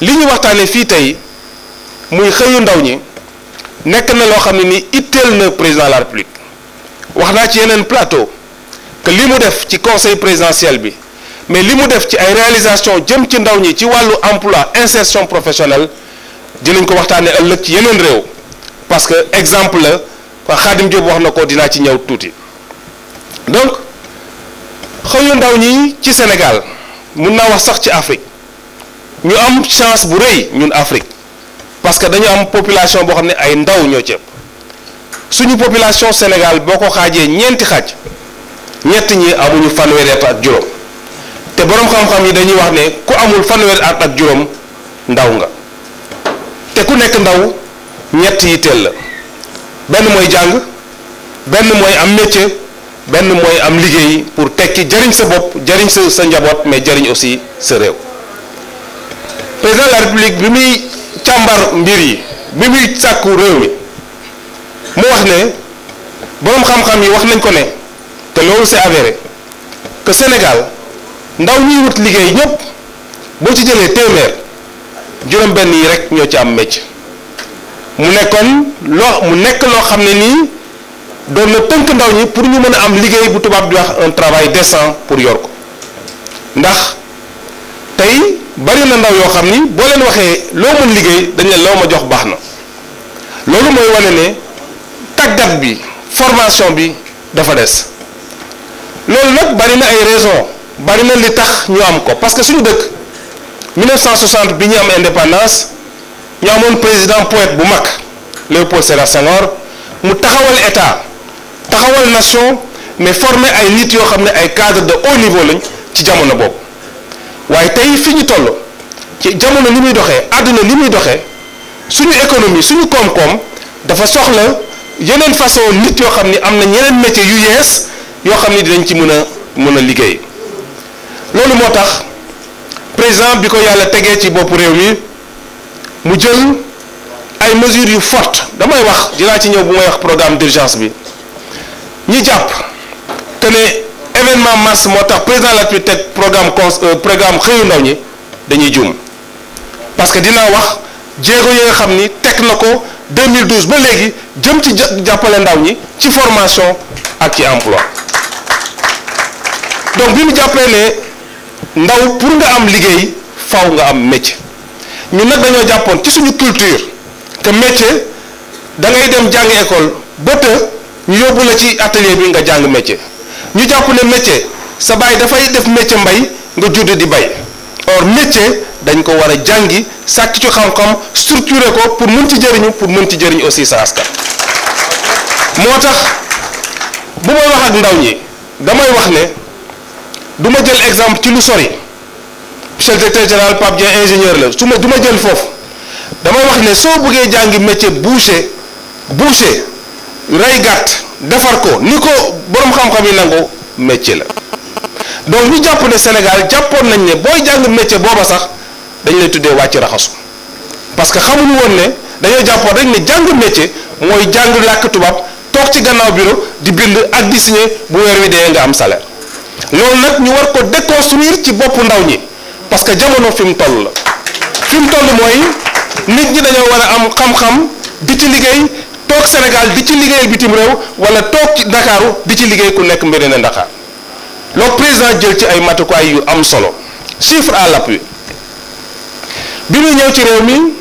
li ñu waxtaanee fii tey muy xëyu ndaw ñi nekk na loo xam ne ni itteel na président de la République wax naa ci yeneen plateau que li mu def ci conseil présidentiel bi mais li mu def ci ay réalisation jëm ci ndaw ñi ci wàllu emploi insertion professionnelle dinañ ko waxtaanee ëllëg ci yeneen réew parce que exemple la Khadim Diop wax na ko dinaa ci ñëw tuuti donc xëyu ndaw ñi ci Sénégal mun naa wax sax ci Afrique ñu am chance bu rëy ñun Afrique parce que dañu am population boo xam ne ay ndaw ñoo ci ëpp suñu population Sénégal boo ko xaajee ñeenti xaaj ñett ñi amuñu fanweeri at ak juróom te boroom xam-xam yi dañuy wax ne ku amul fanweeri at ak juróom ndaw nga te ku nekk ndaw ñett yi teel la benn mooy jàng benn mooy am métier benn mooy am liggéey pour tekki jariñ sa bopp jariñ sa njaboot mais jariñ aussi sa réew président de la République bi muy càmbar mbir yi bi muy sàkku réew mi mu wax ne boroom xam-xam yi wax nañ ko ne te loolu c'est avéré que Sénégal ndaw ñuy wut liggéey ñëpp boo ci jëlee téeméer juróom-benn yi rek ñoo ci am métier mu nekk loo xam ne nii doon na tënk ndaw ñi pour ñu mën a am liggéey bu tubaab di wax un travail décent pour yor ko ndax tey bari na ndaw yoo xam ni boo leen waxee loo mën liggéey dañ ne loo ma jox baax na loolu mooy wane ne tàggat bi formation bi dafa des loolu nag bari na ay raison bari na li tax ñu am ko parce que suñu dëkk 1960 bi ñu am indépendance ñu amoon président poète bu mag Léopold Sédar Senghor mu taxawal état taxawal nation mais formé ay nit yoo xam ne ay cadre de haut niveau lañ ci jamono boobu waaye tey fi ñu toll ci jamono ni muy doxee àdduna ni muy doxee suñu économie suñu koom-koom dafa soxla yeneen façon nit yoo xam ni am na ñeneen métier yu yees yoo xam ni dinañ ci mën a liggéey loolu moo tax président bi ko yàlla tegee ci boppu réew mi mu jël ay mesures yu fortes damay wax dinaa ci ñëw bu may wax programme d'urgence bi ñi jàpp te ne événement mars moo tax président la République teg programme xëyu ndaw ñi dañuy juum parce que dinaa wax jéego yi nga xam ni teg na ko 2012 ba léegi jëm ci jàppale ndaw ñi ci formation ak ci emploi donc bi mu jàppee ne ndaw pour nga am liggéey faw nga am métier ñun nag dañoo jàppoon ci suñu culture que métier da ngay dem jàng école ba të ñu yóbbu la ci atelier bi nga jàng métier ñu jàpp ne métier sa baay dafay def métier mbay nga judd di bay or métier dañ ko war a jàngi sàcc ci xam-xam structuré ko pour mën ci jëriñu pour mën ci jëriñ aussi sa askan moo tax bu may wax ak ndaw ñi damay wax ne du ma jël exemple ci lu sori chef directeur général Pape Dieng ingénieur la du ma jël foofu damay wax ne soo bëggee jàngi métier boucher rey gàtt defar ko ni ko boroom xam-xam yi nangu métier la donc ñu jàpp ne Sénégal jàppoon nañ ne booy jàng métier booba sax dañ lay tuddee wàcc raxasu parce que xamuñu woon ne dañoo jàppoon rek ne jàng métier mooy jàng làkk tubaab toog ci gannaaw bureau di bind ak di signer bu weer wi dee nga am salaire loolu nag ñu war ko déconstruire ci boppu ndaw ñi parce que jamono fi mu toll la fi mu toll mooy nit ñi dañoo war a am xam-xam di ci liggéey toog Sénégal di ci liggéey bitim réew wala toog ci Ndakaaru di ci liggéey ku nekk mbiri na Ndakaar loolu président jël ci ay matukaay yu am solo chiffre à l'appui bi muy ñëw ci réew mi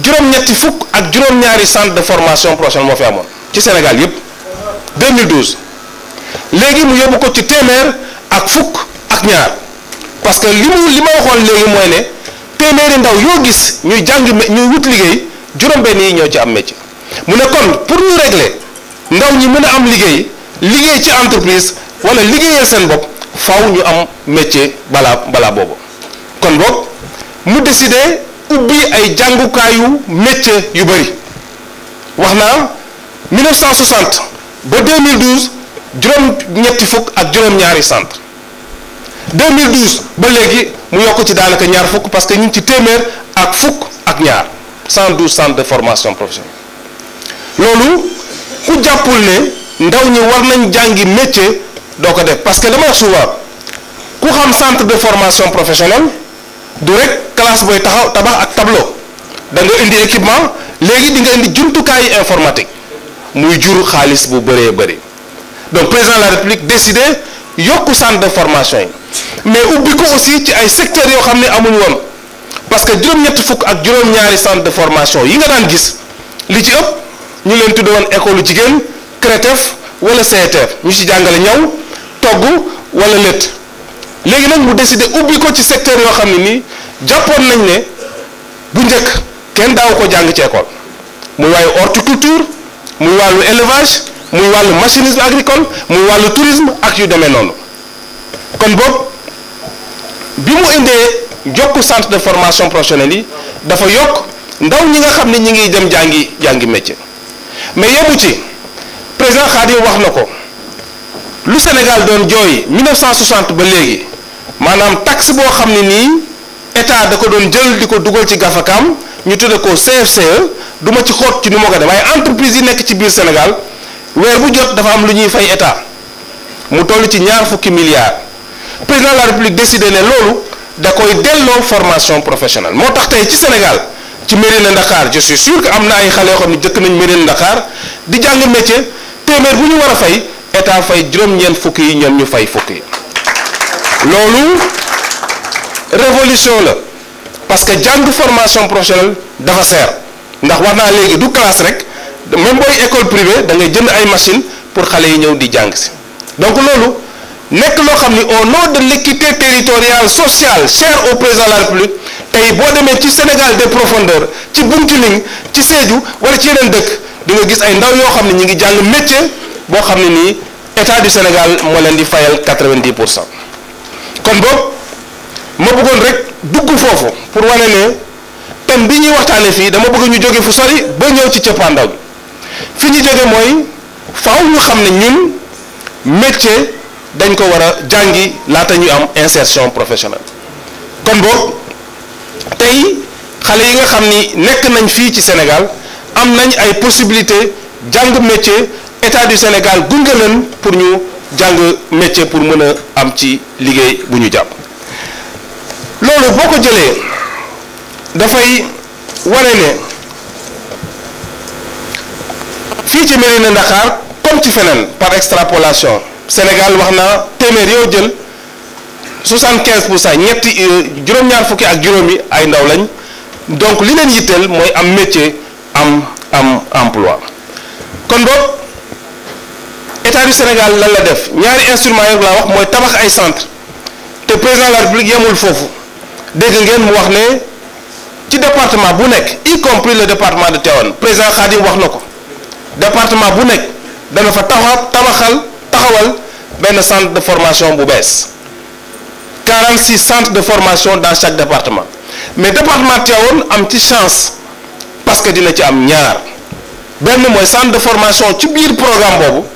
juróom-ñetti fukk ak juróom-ñaari centre de formation professionnelle moo fi amoon ci Sénégal yépp 2012 léegi mu yóbbu ko ci téeméer ak fukk ak ñaar parce que li ma waxoon léegi mooy ne téeméeri ndaw yoo gis ñuy ñuy wut liggéey juróom-benn yi ñoo ci am métier mu ne kon pour ñu régler ndaw ñi mën a am liggéey ci entreprise wala liggéeyal seen bopp faw ñu am métier balaa boobu kon boog mu décidé ubbi ay jàngukaayu métier yu bëri wax naa 1960 ba 2012 juróom-ñetti fukk ak juróom-ñaari centre 2012 ba léegi mu yokk ci daanaka ñaar fukk parce que ñu ngi ci téeméer ak fukk ak ñaar 112 centres de formation professionnelle loolu ku jàppul ne ndaw ñi war nañ jàngi métier doo ko def parce que dama wax souvent ku xam centre de formation professionnelle du rek classe booy taxaw tabax ak tableau da nga indi équipement léegi di nga indi jumtukaayu informatique muy jur xaalis bu bëree bëri donc président de la république décidé yokku centre de formation yi mais ubbi ko aussi ci ay secteurs yoo xam ne amuñu woon parce que juróom-ñett fukk ak juróom-ñaari centre de formation yi nga daan gis li ci ëpp ñu leen tudde woon école jigéen CRETEF wala CETF ñu ci jàngale ñaw togg wala lët léegi nag mu décidé ubbi ko ci secteur yoo xam ne nii jàppoon nañ ne bu njëkk kenn daaw ko jàng ci école muy wàllu horticulture muy wàllu élevage muy wàllu machinisme agricole muy wàllu tourisme ak yu demee noonu kon boobu bi mu indee jokku centre de formation professionnelle yi dafa yokk ndaw ñi nga xam ne ñi ngi dem jàngi métier mais yemu ci président Khadim wax na ko lu Sénégal doon jooy 1960 ba léegi maanaam taxe boo xam ne nii état da ko doon jël di ko dugal ci gafakaam ñu tudde ko CFCE du ma ci xóot ci nu ma ko def waaye entreprise yi nekk ci biir Sénégal weer bu jot dafa am lu ñuy fay état mu toll ci ñaar fukki milliards président de la République décidé ne loolu da koy delloo formation professionnelle moo tax tey ci Sénégal ci Mérina Dakhar je suis sûr que am na ay xale yoo xam ne jëkk nañ Mérina Dakhar di jàng métier téeméer bu ñu war a fay état fay juróom-ñeent fukki yi ñoom ñu fay fukki yi loolu révolution la parce que jàng formation professionnelle dafa seer ndax wax naa léegi du classe rek même booy école privée da ngay jënd ay machine pour xale yi ñëw di jàng si donc loolu nekk loo xam ni au nom de l'équité territoriale sociale chère au président de la République tey boo demee ci Sénégal des profondeurs ci Bounkiling ci Sédhiou wala ci yeneen dëkk di nga gis ay ndaw yoo xam ne ñu ngi jàng métier boo xam ne nii état du Sénégal moo leen di fayal 90%. kon boobu ma bëggoon rek dugg foofu pour wane ne thème bi ñuy waxtaanee fii dama bëgg ñu jóge fu sori ba ñëw ci cëppaandaw bi fi ñu jóge mooy faaw ñu xam ne ñun métier dañ ko war a jàngi laata ñu am insertion professionnelle kon boobu tey xale yi nga xam ni nekk nañ fii ci Sénégal am nañ ay possibilité jàng métier état du Sénégal gunge leen pour ñu jàng métier pour mën a am ci liggéey bu ñu jàpp loolu boo ko jëlee dafay wane ne fii ci Mérina Dakhar comme ci feneen par extrapolation Sénégal wax naa téeméer yoo jël 75% ñetti juróom-ñaar fukki ak juróomi ay ndaw lañ donc li leen yitteel mooy am métier am emploi kon boog état du Sénégal lan la def ñaari instrument yi laa wax mooy tabax ay centre te président de la République yemul foofu dégg ngeen mu wax ne ci département bu nekk y compris le département de Tivaouane président Khadim wax na ko département bu nekk dana fa taxawal benn centre de formation bu bees 46 centres de formation dans chaque département mais département Tivaouane am ci chance parce que dina ci am ñaar benn mooy centre de formation ci biir programme boobu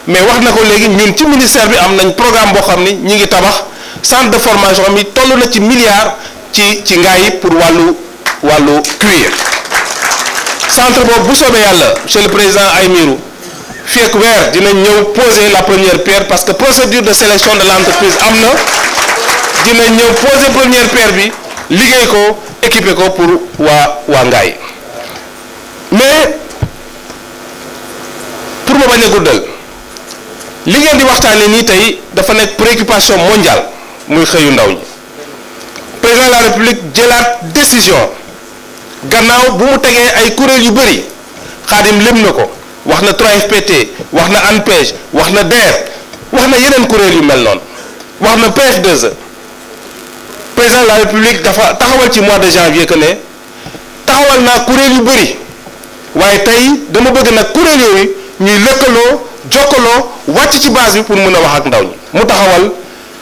mais wax na ko léegi ñun ci ministère bi am nañ programme boo xam ni ñi ngi tabax centre de formation mi toll na ci milliards ci ngaay pour wàllu cuir centre boobu bu soobee yàlla monsieur le président Aymirou fii ak weer dinañ ñëw poser la première pierre parce que procédure de sélection de l'entreprise am na dinañ ñëw poser première pierre bi liggéey ko équiper ko pour waa ngaay mais pour ma bañ a guddal li ngeen di waxtaanee nii tey dafa nekk préoccupation mondiale muy xëyu ndaw ñi président de la République jëlaat décision gannaaw bu mu tegee ay kuréel yu bëri Khadim lim na ko wax na 3FPT wax na ANPEJ wax na DER wax na yeneen kuréel yu mel noonu wax na PF2E président de la République dafa taxawal ci mois de janvier que ne taxawal naa kuréel yu bëri waaye tey dama bëgg nag kuréel yooyu ñuy lëkkaloo jokkaloo wàcc ci base bi pour mën a wax ak ndaw ñi mu taxawal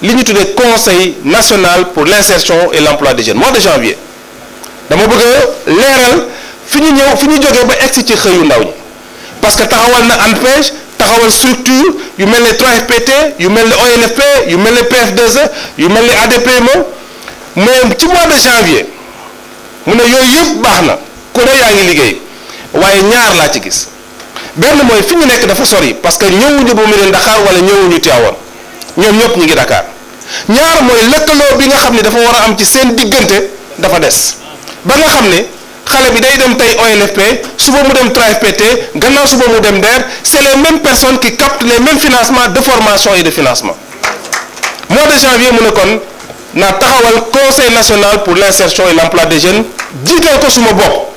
li ñu tuddee conseil national pour l'insertion et l'emploi des jeunes mois de janvier dama bëgg a leeral fi ñu jógee ba egsi ci xëyu ndaw ñi parce que taxawal na ANPEJ taxawal structure yu mel ne 3FPT yu mel ne ONFP yu mel ne PF2E yu mel ne ADPME mais ci mois de janvier mu ne yooyu yëpp baax na ku ne yaa ngi liggéey waaye ñaar laa ci gis benn mooy fi ñu nekk dafa sori parce que ñëwuñu ba Mérina Dakhar wala ñëwuñu Tivaouane ñoom ñëpp ñu ngi Dakar ñaar mooy lëkkaloo bi nga xam ne dafa war a am ci seen diggante dafa des ba nga xam ne xale bi day dem tey ONFP suba mu dem TRAFPT gannaaw suba mu dem DER c'est les mêmes personnes qui captent les mêmes financements de formation et de financement. Mois de janvier mu ne kon naa taxawal conseil national pour l'insertion et l'emploi des jeunes jiital ko suma bopp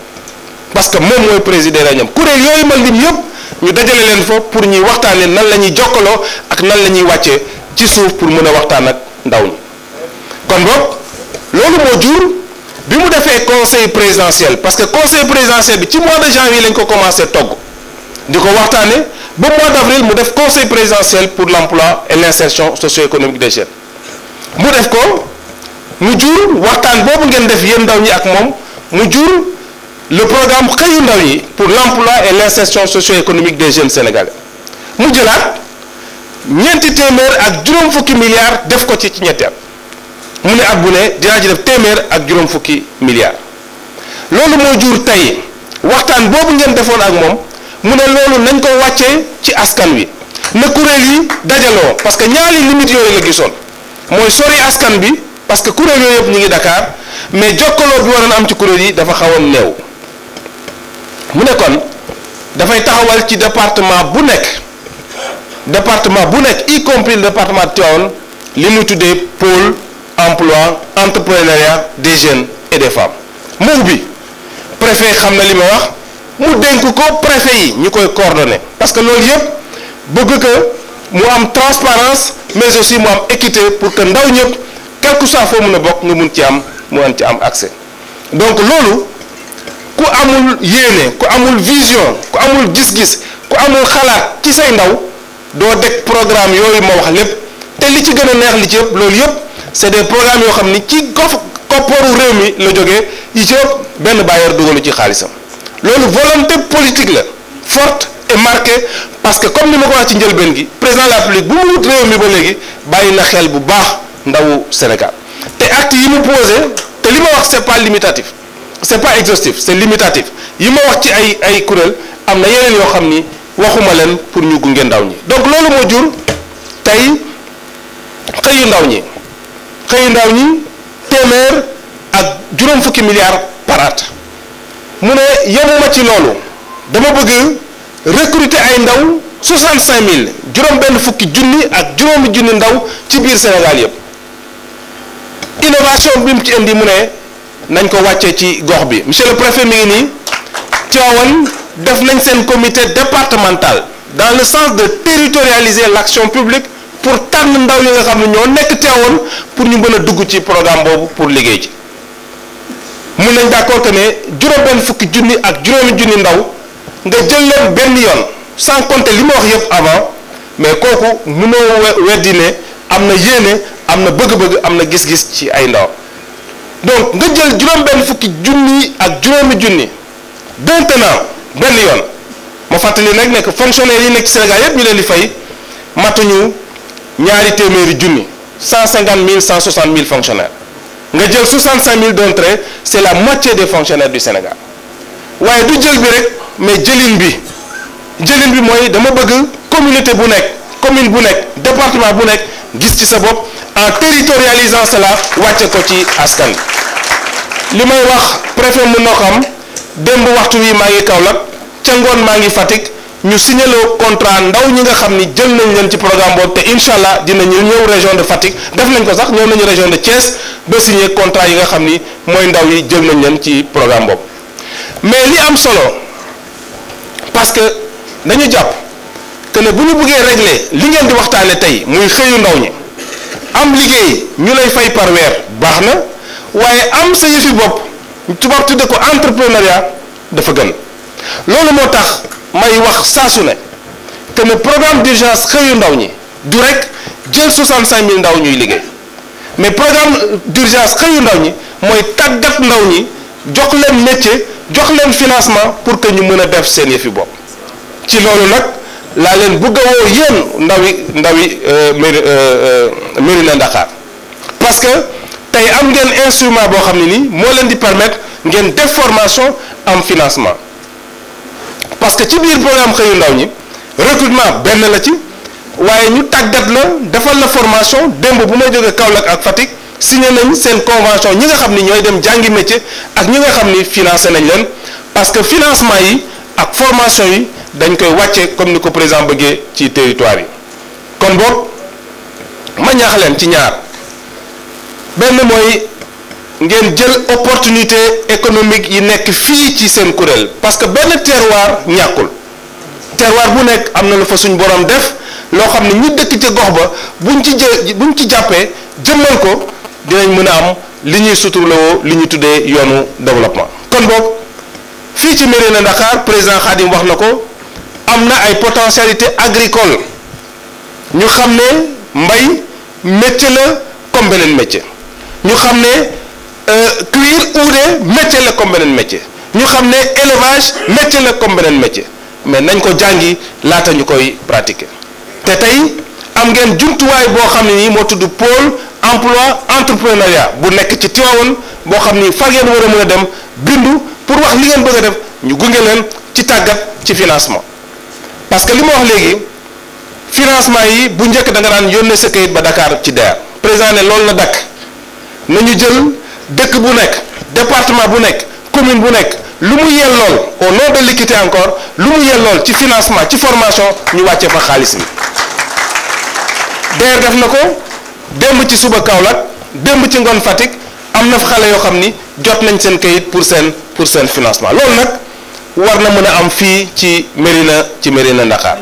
parce que moom mooy présider la ñoom kuréel yooyu ma lim yëpp ñu dajale leen fa pour ñuy waxtaanee nan la ñuy jokkaloo ak nan la ñuy wàccee ci suuf pour mën a waxtaan ak ndaw ñi kon boog loolu moo jur bi mu defee conseil présidentiel parce que conseil présidentiel bi ci mois de janvier lañ ko commencé togg di ko waxtaanee ba mois d'avril mu def conseil présidentiel pour l'emploi et l'insertion socio-économique des jeunes mu def ko mu jur waxtaan boobu ngeen def yéen ndaw ñi ak moom mu jur le programme xëyu ndaw ñi pour l'emploi et l'insertion socio-économique des jeunes sénégalais mu jëlaat ñeenti téeméer ak juróom fukki milliards def ko ci ñetti at mu ne at bu ne dinaa ci def téeméer ak juróom fukki milliards loolu moo jur tey waxtaan boobu ngeen defoon ak moom mu ne loolu nañ ko wàccee ci askan wi na kuréel yi dajaloo parce que ñaari limites yooyu la gisoon mooy sori askan bi parce que kuréel yooyu yëpp ñu ngi Dakar mais jokkaloo bi waroon am ci kuréel yi dafa xawoon néew mu ne kon dafay taxawal ci département bu nekk y compris le département de Tivaouane li mu tuddee pôle emploi entrepreneuriat des jeunes et des femmes mu ubbi préfet xam na li ma wax mu dénk ko préfet yi ñu koy coordonner parce que loolu yëpp bëgg que mu am transparence mais aussi mu am équité pour que ndaw ñëpp quel que soit foo mën a bokk nga mun ci am accès donc loolu ku amul yéene ku amul vision ku amul gis-gis ku amul xalaat ci say ndaw doo deg programme yooyu ma wax lépp te li ci gën a neex li ci yëpp loolu yëpp c'est des programmes yoo xam ni ci kopparu réew mi la jógee yi ci ëpp benn bailleur dugalu ci xaalisam loolu volonté politique la forte et marquée parce que comme ni ma ko wax ci njëlbeen gi président de la République bu mu wut réew mi ba léegi bàyyi na xel bu baax ndawu Sénégal te acte yi mu posé te li ma wax c'est pas limitatif c'est pas exhaustif c'est limitatif yi ma wax ci ay kuréel am na yeneen yoo xam ni waxuma leen pour ñu gunge ndaw ñi donc loolu moo jur tey xëyu ndaw ñi téeméer ak juróom fukki milliards par at mu ne yemuma ci loolu dama bëgg recruter ay ndaw 65000 juróom benn fukki junni ak juróomi junni ndaw ci biir Sénégal yëpp innovation bi mu ci indi mu ne nañ ko wàccee ci gox bi monsieur le préfet mi ngi nii Tivaouane def nañ seen comité départemental dans le sens de territorialiser l'action publique pour tànn ndaw yi nga xam ne ñoo nekk Tivaouane pour ñu mën a dugg ci programme boobu pour liggéey ci mun nañ d'accord que ne juróom benn fukki junni ak juróomi junni ndaw nga jël leen benn yoon sans compter li ma wax yëpp avant mais kooku mënoo weddi ne am na yéene am na bëgg-bëgg am na gis-gis ci ay ndaw donc nga jël juróom benn fukki junni ak juróomi junni d'un tenant benn yoon ma fàttali nag nekk fonctionnaires yi nekk ci Sénégal yëpp ñu leen di fay matuñu ñaari téeméeri junni 150 000 160 000 fonctionnaires nga jël 65 000 d'entrée c'est la moitié des fonctionnaires du Sénégal waaye du jël bi rek mais jëlin bi mooy dama bëgg communauté bu nekk commune bu nekk département bu nekk gis ci sa bopp en territorialisant cela wàcce ko ci askan li may wax préfet mën na ko am démb waxtu wi maa ngi Kaolack ca ngoon maa ngi Fatick ñu signaloo contrat ndaw ñi nga xam ni jël nañ leen ci programme boobu te incha allah dinañu ñëw région de Fatick def nañ ko sax ñëw nañu région de Thiès ba signé contrat yi nga xam ni mooy ndaw yi jël nañ leen ci programme boobu mais li am solo parce que dañu jàpp que ne bu ñu bëggee régler li ngeen di waxtaane tey muy xëyu ndaw ñi am liggéey ñu lay fay par weer baax na waaye am sa yëfi bopp tubaab tudde ko entrepreneuriat dafa gën loolu moo tax may wax saa su ne que ne programme d'urgence xëyu ndaw ñi du rek jël 65 000 ndaw ñuy liggéey mais programme d'urgence xëyu ndaw ñi mooy tàggat ndaw ñi jox leen métier jox leen financement pour que ñu mën a def seen yëfi bopp ci loolu nag laa leen bëgg a woo yéen ndawi Mérina Dakhar parce que tey am ngeen instrument boo xam ne nii moo leen di permettre ngeen def formation am financement parce que ci biir programme xëyu ndaw ñi recrutement benn la ci waaye ñu tàggat la defal la formation démb bu may jógee Kaolack ak Fatick signé nañ seen convention ñi nga xam ni ñooy dem jàngi métier ak ñi nga xam ni financé nañ leen parce que financement yi ak formation yi dañ koy wàcce comme ni ko président bëggee ci territoire yi kon boog ma ñaax leen ci ñaar benn mooy ngeen jël opportunité économique yi nekk fii ci seen kuréel parce que benn terroir ñàkkul terroir bu nekk am na lu fa suñ borom def loo xam ne ñi dëkk ca gox ba buñ ci jàppee jëmmal ko dinañ mën a am li ñuy suturloo li ñu tuddee yoonu développement kon boog fii ci Mérina Dakhar président Khadim wax na ko am na ay potentialité agricole ñu xam ne mbay métier la comme beneen métier ñu xam ne cuir oude métier la comme beneen métier ñu xam ne élevage métier la comme beneen métier mais nañ ko jàngi laata ñu koy pratiquer te tey am ngeen jumtuwaay boo xam ne nii moo tudd pôle emploi entrepreneuriat bu nekk ci Tivaouane boo xam ni fa ngeen war a mën a dem bindu pour wax li ngeen bëgg a def ñu gunge leen ci tàggat ci financement parce que li ma wax léegi financement yi bu njëkk da nga daan yónnee sa kayit ba Dakar ci DER président ne loolu la dakk nañu jël dëkk bu nekk département bu nekk commune bu nekk lu mu yellool au nom de l'équité encore lu mu yellool ci financement ci formation ñu wàccee fa xaalis bi DER def na ko démb ci suba Kaolack démb ci ngoon Fatick am na fa xale yoo xam ni jot nañ seen kayit pour seen financement loolu nag war na mën a am fii ci Mérina Dakhar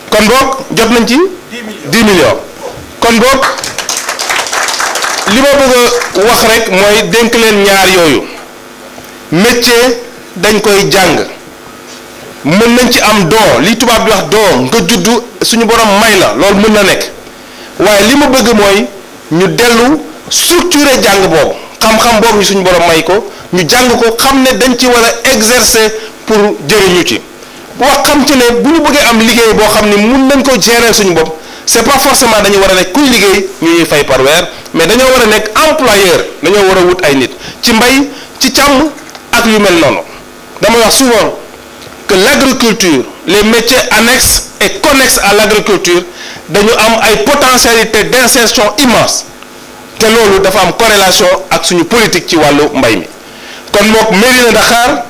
kon boog jot nañ ci 10 millions kon boog li ma bëgg a wax rek mooy dénk leen ñaar yooyu métier dañ koy jàng mën nañ ci am don li tubaab di wax don nga juddu suñu borom may la loolu mën na nekk waaye li ma bëgg mooy ñu dellu structurer jàng boobu xam-xam boobu ñu suñu borom may ko ñu jàng ko xam ne dañ ci war a exercer pour jëriñu ci wax xam ci ne bu ñu bëggee am liggéey boo xam ne mun nañ ko gérer suñu bopp c'est pas forcément dañu war a nekk kuy liggéey ñu ñuy fay par weer mais dañoo war a nekk employeur dañoo war a wut ay nit ci mbay ci càmm ak yu mel noonu dama wax souvent que l'agriculture les métiers annexes et connexes à l'agriculture dañu am ay potentialité d'insertion immense te loolu dafa am corrélation ak suñu politique ci wàllu mbay mi kon mook Mérina Dakhar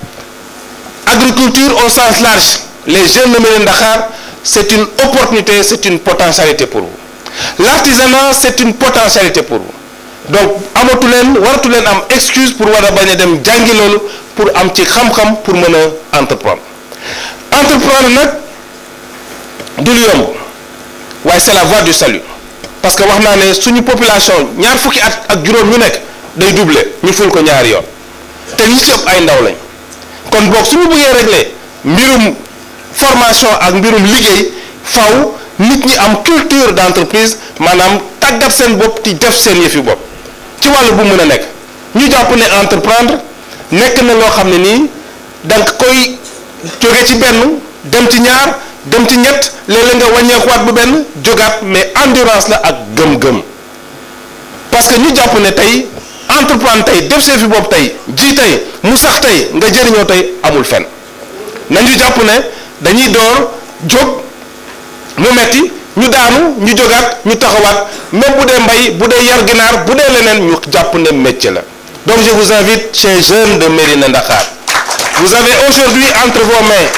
agriculture au sens large les jeunes de Mérina Dakhar c'est une opportunité c'est une potentialité pour vous l'artisanat c'est une potentialité pour vous donc amatu leen waratu leen am excuse pour war a bañ a dem jàngi loolu pour am ci xam-xam pour mën a entreprendre nag du lu yomb waaye c'est la voie du salut parce que wax naa ne suñu population ñaar fukki at ak juróom ñu nekk day doubler ñu ful ko ñaari yoon te ñi ci ëpp ay ndaw lañ kon boog suñu bëggee régler mbirum formation ak mbirum liggéey faw nit ñi am culture d'entreprise maanaam tàggat seen bopp ci def seen yëfi bopp ci wàllu bu mën a nekk ñu jàpp ne entreprendre nekk na loo xam ne nii danga koy jóge ci benn dem ci ñaar dem ci ñett léeg-léeg nga wàññeekuwaat bu benn jógaat mais endurance la ak gëm-gëm parce que ñu jàpp ne tey entreprendre tey def see fi bopp tey ji tey mu sax tey nga jëriñoo tey amul fenn nañu jàpp ne dañuy door jóg mu metti ñu daanu ñu jógaat ñu taxawaat même bu dee mbay bu dee yar ginaar bu dee leneen ñu jàpp ne métier la donc je vous invite chers jeunes de Mérina Dakhar vous avez aujourd'hui entre vos mains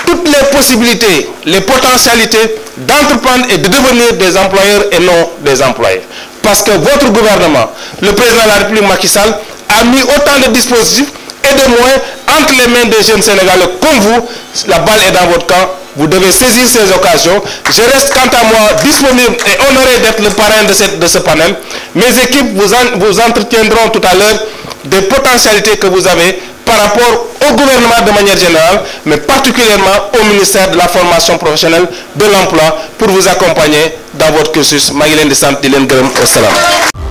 toutes les possibilités les potentialités d'entreprendre et de devenir des employeurs et non des employés parce que votre gouvernement le président de la République Macky Sall a mis autant de dispositifs et de moyens entre les mains des jeunes Sénégalais comme vous. La balle est dans votre camp, vous devez saisir ces occasions. Je reste quant à moi disponible et honoré d'être le parrain de ce panel. Mes équipes vous entretiendront tout à l'heure des potentialités que vous avez par rapport au gouvernement de manière générale, mais particulièrement au ministère de la formation professionnelle, de l'emploi, pour vous accompagner dans votre cursus. maa ngi leen di sant di leen gërëm. Wasalaam.